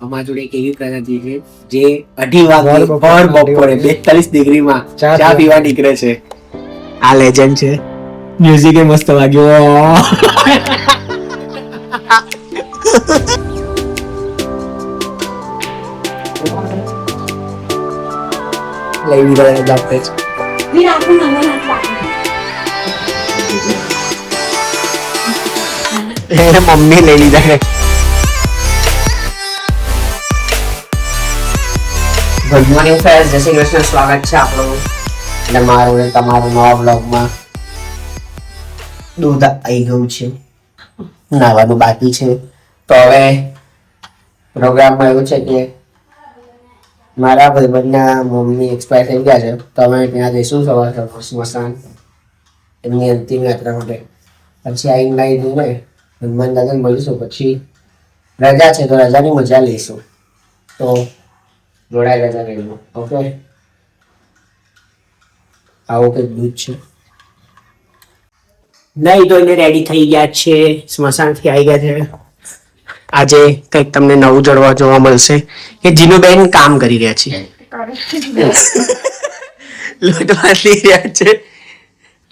અમારા જોડે એક એવી પ્રજાતિ છે જે 2:30 વાગે ભર બપોરે 42 ડિગ્રીમાં ચા પીવા નીકળે છે. આ લેજન્ડ છે. મ્યુઝિક એ મસ્ત વાગ્યો. લઈ લીધા જાતે જ. મમ્મી લઈ લીધા. ગુડ મોર્નિંગ ફ્રેન્ડ્સ, જય શ્રી કૃષ્ણ. સ્વાગત છે આપણું અને મારું ને તમારું નવા બ્લોગમાં. દૂધ આવી ગયું છે, નાવાનું બાકી છે. તો હવે પ્રોગ્રામમાં એવું છે કે મારા ભાઈબંધના મમ્મી એક્સપાયર થઈ ગયા છે, તો અમે ત્યાં જઈશું સવાર સ્મશાન એમની અંતિમ યાત્રા માટે. પછી આવીને લાવી દઈને હનુમાન દાદાને મળીશું. પછી રજા છે તો રજાની મજા લઈશું. તો જોડાઈ રજા લઈશું. ઓકે, આવું કંઈક દૂધ છે. નહીં તો એને રેડી થઈ ગયા છે, સ્મશાનથી આવી ગયા છે. આજે કંઈક તમને નવું જોવા મળશે કે જીનુબેન કામ કરી રહ્યા છે, લોટ બાંધી રહ્યા છે.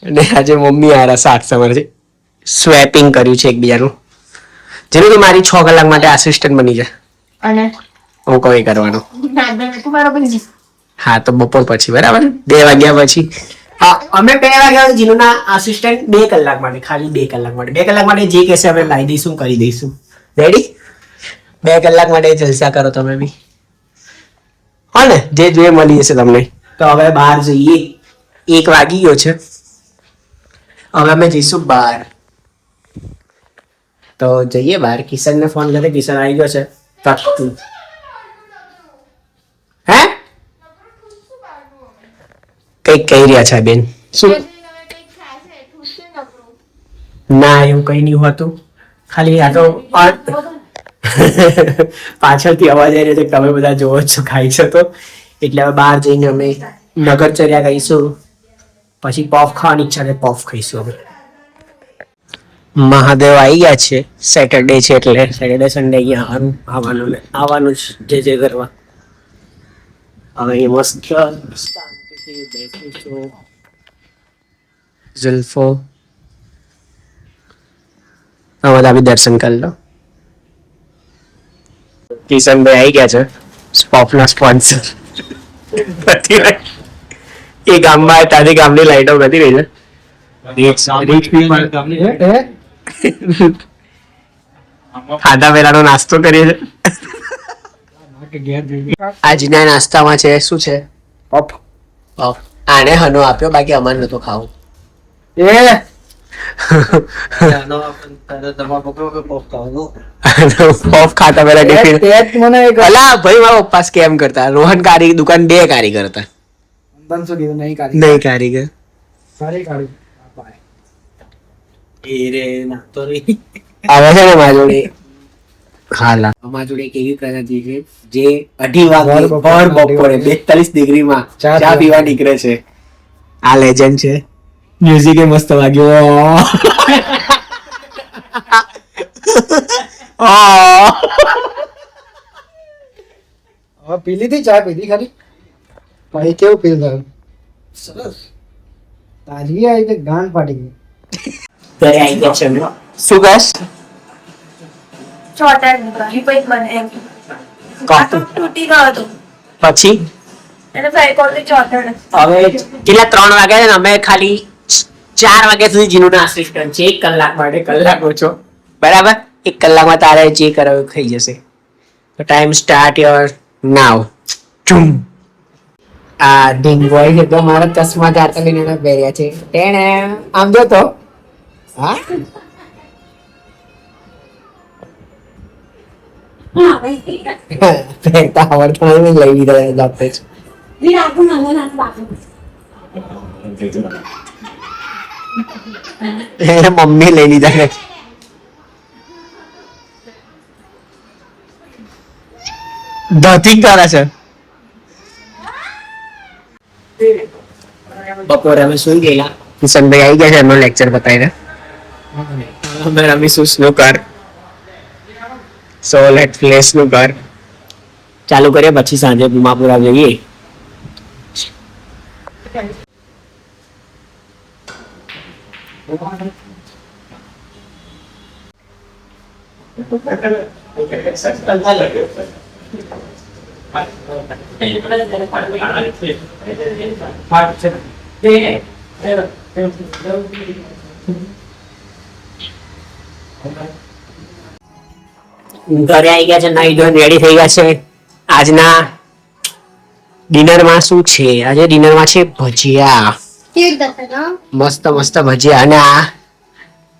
અને આજે મમ્મી આરા શાક સમારે છે, સ્વેપિંગ કર્યું છે એકબીજાનું. જેનું તો મારી 6 કલાક માટે આસિસ્ટન્ટ બની જાય અને હું કોઈ કરવાનું. હા, તો બપોર પછી બરાબર 2 વાગ્યા પછી. હા, અમે 2 વાગ્યા જીનુના આસિસ્ટન્ટ 2 કલાક માટે, ખાલી 2 કલાક માટે. 2 કલાક માટે જે કહેશે અમે લાવી દઈશું, કરી દઈશું. રેડી? 2 કલાક માટે જલસા કરો તમે બી, હો ને? જે જોઈએ મળી જશે તમને. તો હવે બહાર જઈએ. 1 વાગી ગયો છે, હવે અમે જઈશું બહાર. તો જઈએ બહાર. કિશનને ફોન કરે, કિશન આવી ગયો છે. હે કઈક કહી રહ્યા છે બેન? શું? ના, એવું કઈ નહીં હોતું. ખાલી આ તો પાછળથી અવાજ આવી રહ્યો છે, તમે બધા જોવો છો, ખાઈ છો તો. એટલે હવે બહાર જઈને અમે નગરચર્યા કરીશું. પછી પફ ખાવાની ઈચ્છા છે, પફ ખાઈશું. હવે મહાદેવ આવી ગયા છે. સેટરડે છે એટલે સેટરડે સન્ડે અહીંયા આવવાનું જે કરવા. હવે મસ્ત શાંતિથી બેસીશું. જુલ્ફો બધા બી દર્શન કરી લો. કિશનભાઈ આવી ગયા છે, પફના સ્પોન્સર. એ ગામમાં ત્યાંથી ગામની લાઈટો વધી રહી છે. ખાધા પેલાનો નાસ્તો કરીએ છીએ. આજના નાસ્તામાં છે શું છે? પફ. આને હનો આપ્યો, બાકી અમારે નતો ખાવું. પફ ખાતા પેલા ટિફિન. અલા ભાઈ, મારા પપ્પા સ્કેમ કરતા. રોહન દુકાન 2 કારીગર હતા. નહીં કારીગર. આવે છે ને મારા જોડે. હાલા અમારા જોડે એક એવી પ્રજાતિ છે જે 2:30 વાગે ભર બપોરે 42 ડિગ્રીમાં ચા પીવા નીકળે છે. આ લેજન્ડ છે. મ્યુઝિક એ મસ્ત વાગ્યો. પી લીધી ચા? પીધી ખરી? ભાઈ કેવું ફીલ થયું? સરસ. તાજી આવી કે ગાન ફાટી ગઈ? ઘરે આવી ગયા છે. શું કહેશ? પછી હવે કેટલા 3 વાગ્યા ને? અમે ખાલી 4 વાગ્યા સુધી જીનું આસિસ્ટન્ટ છે. 1 કલાક માટે, કલાક ઓછો બરાબર. 1 કલાકમાં તારે જે કરાવ્યું થઈ જશે. તો ટાઈમ સ્ટાર્ટ યોર નાવ. આ ઢીંગ બોય છે તો મારા ચશ્મા જાતે લઈને પહેર્યા છે. તેને આમ જો તો. હા, પહેરતા આવડતા નહીં, લઈ લીધા જાતે જ. મમ્મી લઈ લીધા. ધતિંગ કરે છે. બપોરે અમે સુઈ ગયેલા. કિશનભાઈ આવી ગયા છે, એમનો લેક્ચર બતાવીને અમે રમીશું snooker. So let play snooker. ચાલુ કરીએ, પછી સાંજે ભીમાપુરા જઈએ. ઘરે આવી ગયા છે, નાઈ ધોઈને રેડી થઈ ગયા છે. આજના ડિનરમાં શું છે? આજે ડિનરમાં છે ભજીયા, મસ્ત મસ્ત ભજીયા. અને આ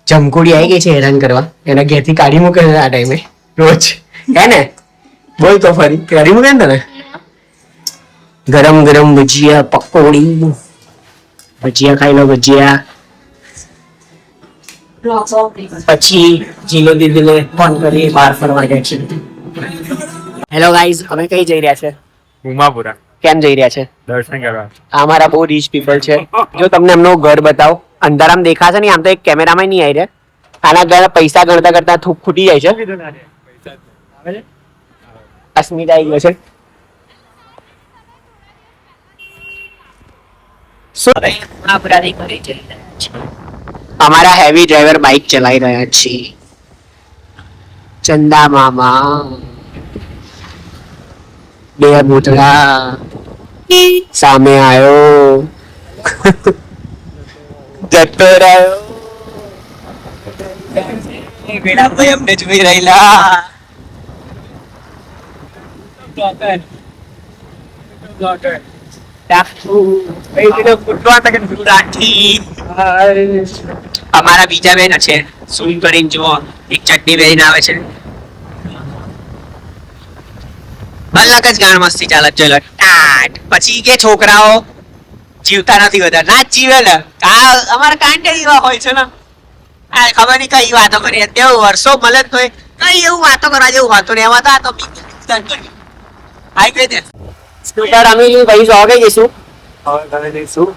જમકુડી આવી ગઈ છે હેરાન કરવા, એના ઘેરથી કાઢી મૂકે છે આ ટાઈમે રોજ, હે ને? બોલ તો ફરી, કાઢી મૂકે ને તને? ગરમ ગરમ ભજીયા, પકોડી, ભજીયા ખાઈ લો ભજીયા. પછી જીલો દીદીને ફોન કરી બહાર ફરવા ગયા છે. હેલો ગાઈઝ, અમે કઈ જઈ રહ્યા છે? ભીમાપુરા કેમ જઈ રહ્યા છે? દર્શન કરવા. આ અમારા બહુ રીચ પીપલ છે. જો તમને એમનું ઘર બતાવો, અંધારામાં દેખાશે ને, આમ તો એક કેમેરામાં નહીં આવી રહ્યા. આના ઘર પૈસા ગણતા ગણતા ખૂટી જાય છે. અસ્મિતા આવી ગયો છે. અમારા હેવી ડ્રાઈવર બાઇક ચલાવી રહ્યા છે. ચંદા મામા, બે ભૂતળા સામે આવ્યો, જતો રહ્યો. ભાઈ અમને જોઈ રહેલા. અમારા બીજા બેન છે, શું કરીને જુઓ, એક ચટણી બેન આવે છે. અલગ જ ગાણ મસ્તી ચાલે. ચલો ટાટ. પછી કે છોકરાઓ જીવતા નથી બધા, ના જ જીવે ને. અમારા કાંડ એવા હોય છે ને, આ ખબર નહીં કઈ વાતો કરીએ, તેવું વર્ષો મળે તો કઈ એવું વાતો કરવા જેવું વાતો ને એમાં તો આઈ ગઈ દે. સ્કૂટર અમે ભાઈ જોગે જઈશું. હવે ઘરે જઈશું.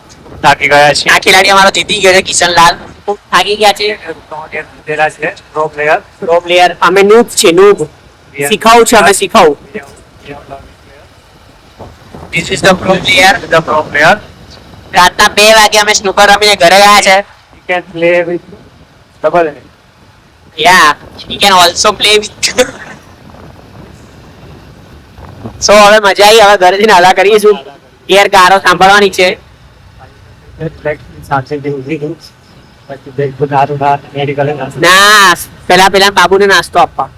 થાકી ગયા છીએ. આ ખેલાડી અમારો જીતી ગયો છે, કિશનલાલ. ખૂબ થાકી ગયા છે. જીતેલા છે પ્રો પ્લેયર. પ્રો પ્લેયર અમે નૂબ છે, નૂબ. શીખાવું છે, અમે શીખાવું. This is the pro player. The pro player. રાતના 2 વાગે અમે સ્નૂકર રમીને ઘરે ગયા છે. You can play with double A. Yeah, you can also play with. So હવે મજા આવી. હવે ઘરે જઈને હલા કરીશું. યાર ગારો સાંભળવાની છે. સાંજે પછી નાસ્તો ના, પેલા બાબુને નાસ્તો આપવા,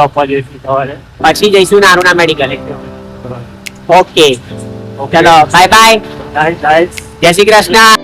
આપવા જઈશું સવારે. પછી જઈશું નારુના મેડિકલે. ઓકે, ચલો બાય બાય, Nice. જય શ્રી કૃષ્ણ.